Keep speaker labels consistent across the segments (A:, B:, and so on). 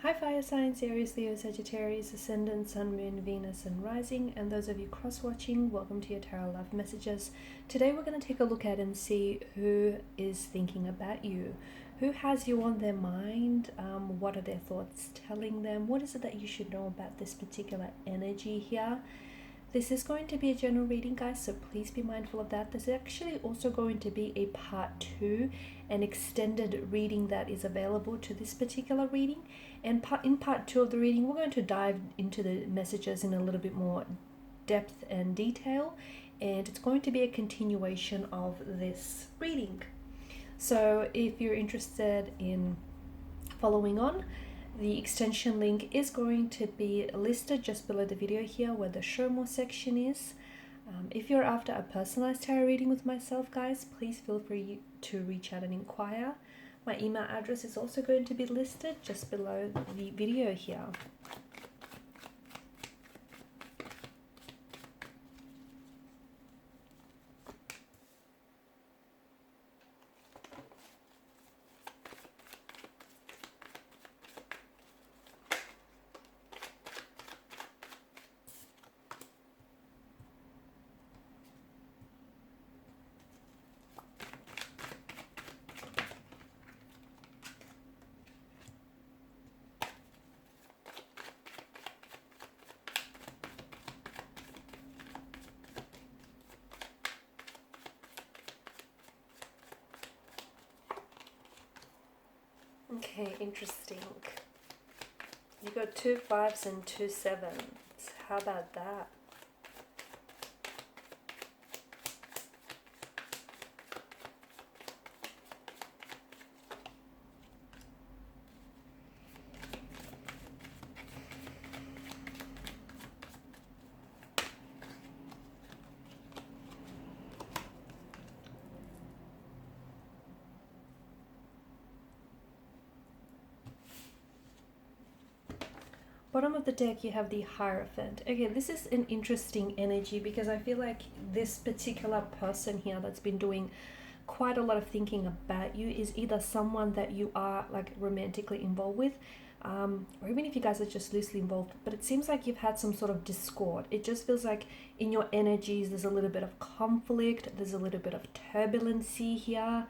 A: Hi fire signs, Aries, Leo, Sagittarius, Ascendant, Sun, Moon, Venus and Rising, and those of you cross-watching, welcome to your Tarot Love Messages. Today we're going to take a look at and see who is thinking about you. Who has you on their mind? What are their thoughts telling them? What is it that you should know about this particular energy here? This is going to be a general reading, guys, so please be mindful of that. There's actually also going to be a part 2, an extended reading that is available to this particular reading. And in part 2 of the reading, we're going to dive into the messages in a little bit more depth and detail. And it's going to be a continuation of this reading. So if you're interested in following on, the extension link is going to be listed just below the video here where the show more section is. If you're after a personalized tarot reading with myself, guys, please feel free to reach out and inquire. My email address is also going to be listed just below the video here. Okay, interesting. You got 2 5s and 2 7s. How about that? Bottom of the deck, you have the Hierophant. Okay, this is an interesting energy because I feel like this particular person here that's been doing quite a lot of thinking about you is either someone that you are like romantically involved with, or even if you guys are just loosely involved, but it seems like you've had some sort of discord. It just feels like in your energies there's a little bit of conflict, there's a little bit of turbulency here.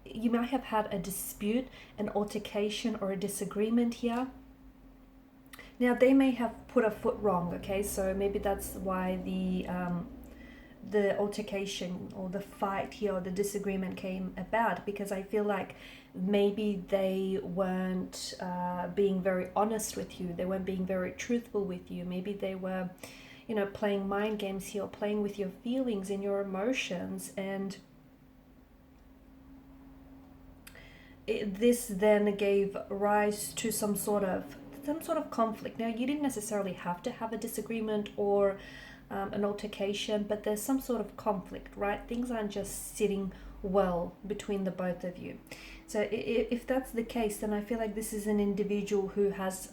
A: You might have had a dispute, an altercation or a disagreement here. Now they may have put a foot wrong, okay? So maybe that's why the altercation or the fight here or the disagreement came about, because I feel like maybe they weren't being very honest with you. They weren't being very truthful with you. Maybe they were, you know, playing mind games here, playing with your feelings and your emotions, and this then gave rise to some sort of conflict. Now, you didn't necessarily have to have a disagreement or an altercation, but there's some sort of conflict, right? Things aren't just sitting well between the both of you. So if that's the case, then I feel like this is an individual who has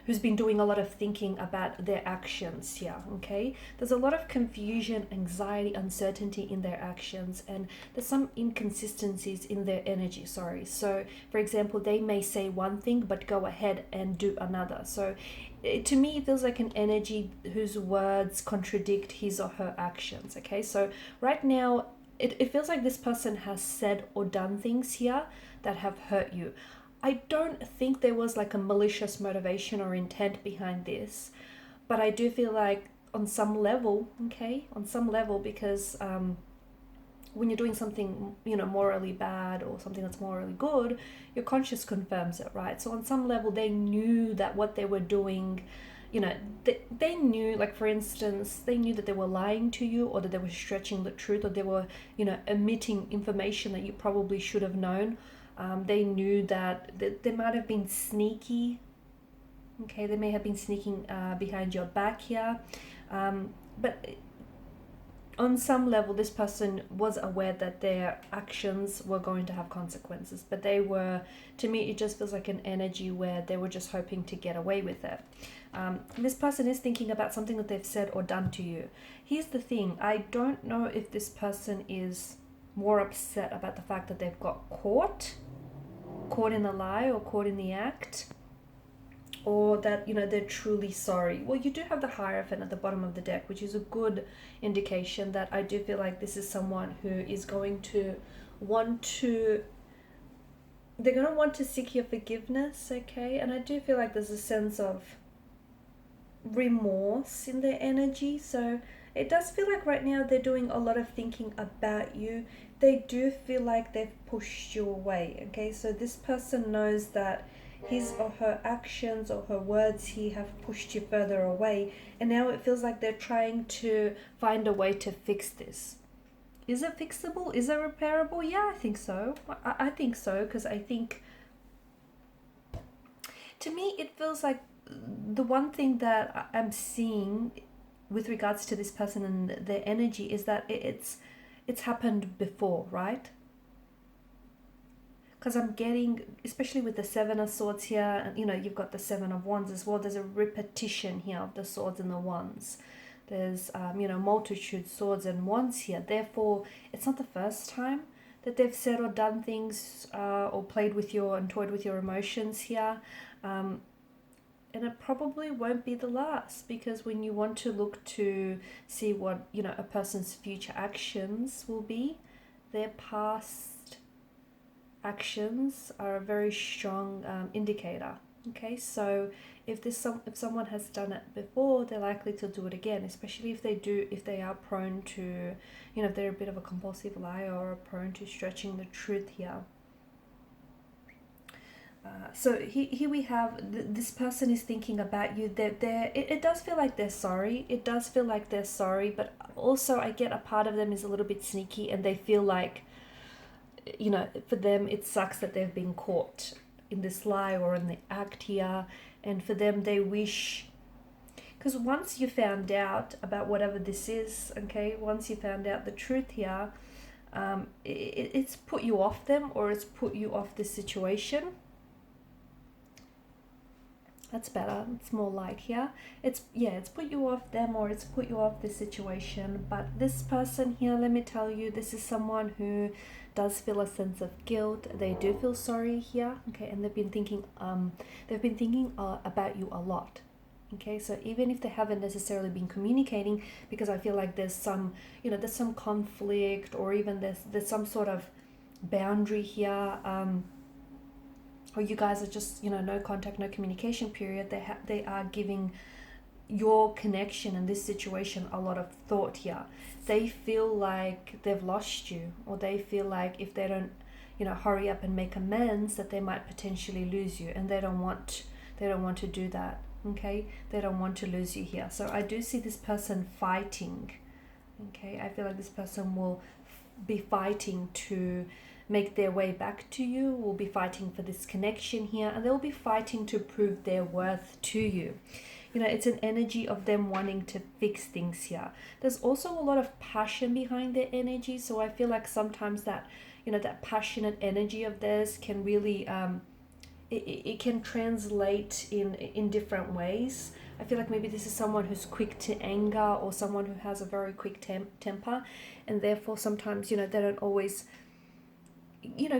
A: who's been doing a lot of thinking about their actions here, okay? There's a lot of confusion, anxiety, uncertainty in their actions, and there's some inconsistencies in their energy, So, for example, they may say one thing, but go ahead and do another. So, to me, it feels like an energy whose words contradict his or her actions, okay? So, right now, it feels like this person has said or done things here that have hurt you. I don't think there was like a malicious motivation or intent behind this, but I do feel like on some level, okay, because when you're doing something, you know, morally bad or something that's morally good, your conscience confirms it, right? So on some level, they knew that what they were doing, you know, they knew, like for instance, they knew that they were lying to you, or that they were stretching the truth, or they were, you know, omitting information that you probably should have known. They knew that they might have been sneaky. Okay, they may have been sneaking behind your back here. But on some level, this person was aware that their actions were going to have consequences. But they were, to me, it just feels like an energy where they were just hoping to get away with it. This person is thinking about something that they've said or done to you. Here's the thing. I don't know if this person is more upset about the fact that they've got caught, caught in the lie or caught in the act, or that, they're truly sorry. Well, you do have the Hierophant at the bottom of the deck, which is a good indication that I do feel like this is someone who is going to want to, they're going to want to seek your forgiveness, okay? And I do feel like there's a sense of remorse in their energy. So it does feel like right now they're doing a lot of thinking about you. They do feel like they've pushed you away, okay? So this person knows that his or her actions or her words here have pushed you further away, and now it feels like they're trying to find a way to fix this. Is it fixable? Is it repairable? Yeah, I think so. I think so, because I think, to me, it feels like the one thing that I'm seeing with regards to this person and their energy is that it's happened before, right? Because I'm getting, especially with the Seven of Swords here, and you've got the Seven of Wands as well, there's a repetition here of the swords and the wands. There's, multitude swords and wands here. Therefore, it's not the first time that they've said or done things or played with your and toyed with your emotions here. And it probably won't be the last, because when you want to look to see what, a person's future actions will be, their past actions are a very strong indicator. Okay, so if someone has done it before, they're likely to do it again, especially if they are prone to, if they're a bit of a compulsive liar or are prone to stretching the truth here. So here we have this person is thinking about you. It does feel like they're sorry. It does feel like they're sorry, but also I get a part of them is a little bit sneaky, and they feel like, for them it sucks that they've been caught in this lie or in the act here, and for them they wish, because once you found out about whatever this is, okay, once you found out the truth here, it's put you off them, or it's put you off this situation. That's better. It's more light here. It's put you off them, or it's put you off this situation. But this person here, let me tell you, this is someone who does feel a sense of guilt. They do feel sorry here, okay, and they've been thinking about you a lot. Okay, so even if they haven't necessarily been communicating, because I feel like there's some conflict, or even there's some sort of boundary here, or you guys are just, no contact, no communication period. They are giving your connection in this situation a lot of thought here. They feel like they've lost you, or they feel like if they don't, hurry up and make amends, that they might potentially lose you, and they don't want to do that. Okay, they don't want to lose you here. So I do see this person fighting. Okay, I feel like this person will be fighting to make their way back to you, will be fighting for this connection here, and they'll be fighting to prove their worth to you. It's an energy of them wanting to fix things here. There's also a lot of passion behind their energy, so I feel like sometimes that, that passionate energy of theirs can really, it can translate in different ways. I feel like maybe this is someone who's quick to anger, or someone who has a very quick temper, and therefore sometimes, they don't always,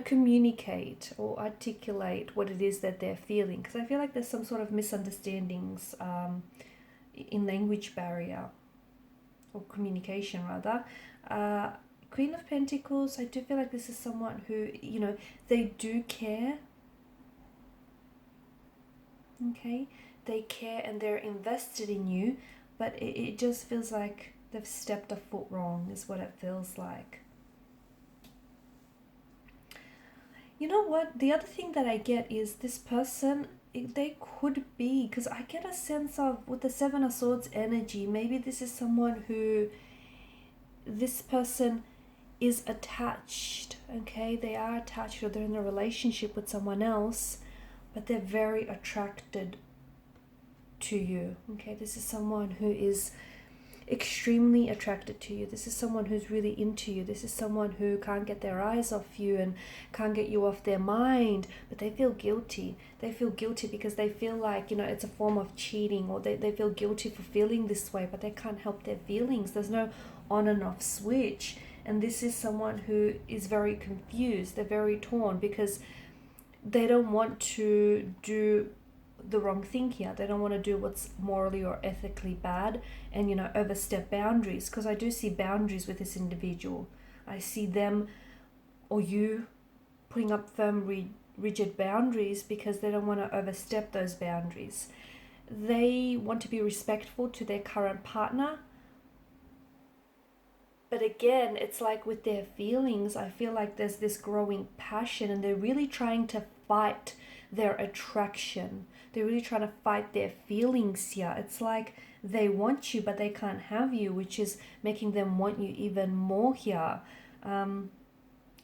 A: communicate or articulate what it is that they're feeling, because I feel like there's some sort of misunderstandings in language barrier, or communication rather. Queen of Pentacles, I do feel like this is someone who, they do care. Okay, they care and they're invested in you, but it just feels like they've stepped a foot wrong, is what it feels like. You know what? The other thing that I get is this person, they could be, because I get a sense of, with the Seven of Swords energy, maybe this is someone who, this person is attached, okay? They are attached, or they're in a relationship with someone else, but they're very attracted to you, okay? This is someone who is extremely attracted to you. This is someone who's really into you. This is someone who can't get their eyes off you and can't get you off their mind, but they feel guilty. They feel guilty because they feel like, it's a form of cheating, or they feel guilty for feeling this way, but they can't help their feelings. There's no on and off switch. And this is someone who is very confused. They're very torn, because they don't want to do the wrong thing here. They don't want to do what's morally or ethically bad and, overstep boundaries, because I do see boundaries with this individual. I see them or you putting up firm, rigid boundaries because they don't want to overstep those boundaries. They want to be respectful to their current partner. But again, it's like with their feelings, I feel like there's this growing passion and they're really trying to fight their attraction. They're really trying to fight their feelings here. It's like they want you, but they can't have you, which is making them want you even more here.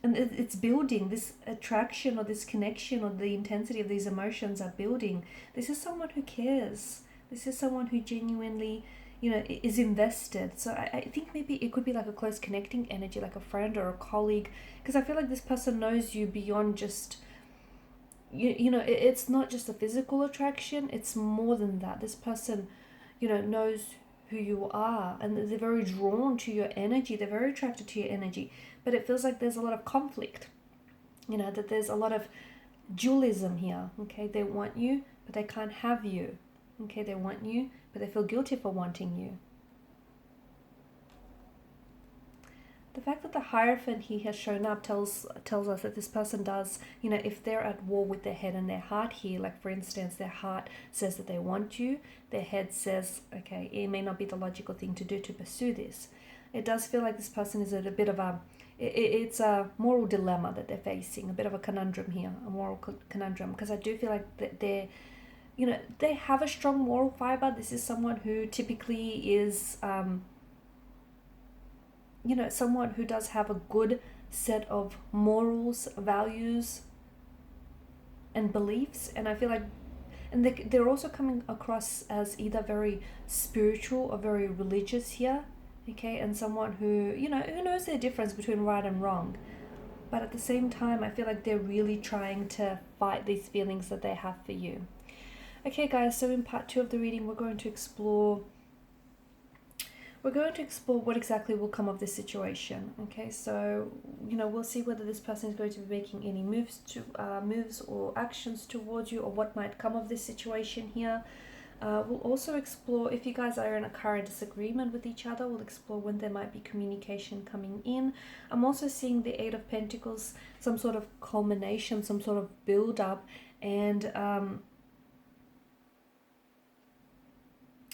A: And it's building this attraction or this connection, or the intensity of these emotions are building. This is someone who cares. This is someone who genuinely, is invested. So I think maybe it could be like a close connecting energy, like a friend or a colleague, because I feel like this person knows you beyond just, it's not just a physical attraction, it's more than that. This person, knows who you are, and they're very drawn to your energy, they're very attracted to your energy. But it feels like there's a lot of conflict, that there's a lot of dualism here. Okay, they want you, but they can't have you. Okay, they want you, but they feel guilty for wanting you. The fact that the Hierophant he has shown up tells us that this person does, if they're at war with their head and their heart here, like for instance, their heart says that they want you, their head says, okay, it may not be the logical thing to do to pursue this. It does feel like this person is at a bit of it's a moral dilemma that they're facing, a bit of a conundrum here, a moral conundrum, because I do feel like that they have a strong moral fiber. This is someone who typically is, someone who does have a good set of morals, values, and beliefs. And I feel like, and they're also coming across as either very spiritual or very religious here. Okay, and someone who, who knows the difference between right and wrong. But at the same time, I feel like they're really trying to fight these feelings that they have for you. Okay, guys, so in part 2 of the reading, we're going to explore what exactly will come of this situation. Okay, so we'll see whether this person is going to be making any moves or actions towards you, or what might come of this situation here. We'll also explore if you guys are in a current disagreement with each other. We'll explore when there might be communication coming in. I'm also seeing the Eight of Pentacles, some sort of culmination, some sort of build up, and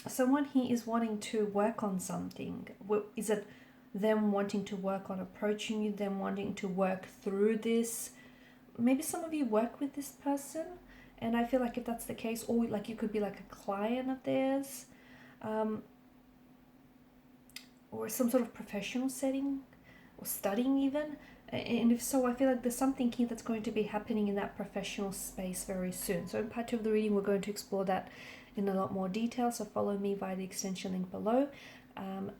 A: someone here is wanting to work on something. Is it them wanting to work on approaching you, them wanting to work through this? Maybe some of you work with this person, and I feel like if that's the case, or like you could be like a client of theirs, or some sort of professional setting, or studying even. And if so, I feel like there's something here that's going to be happening in that professional space very soon. So in part 2 of the reading, we're going to explore that in a lot more detail, so follow me via the extension link below.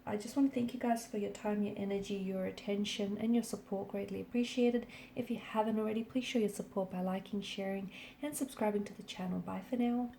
A: I just want to thank you guys for your time, your energy, your attention, and your support. Greatly appreciated. If you haven't already, please show your support by liking, sharing, and subscribing to the channel. Bye for now.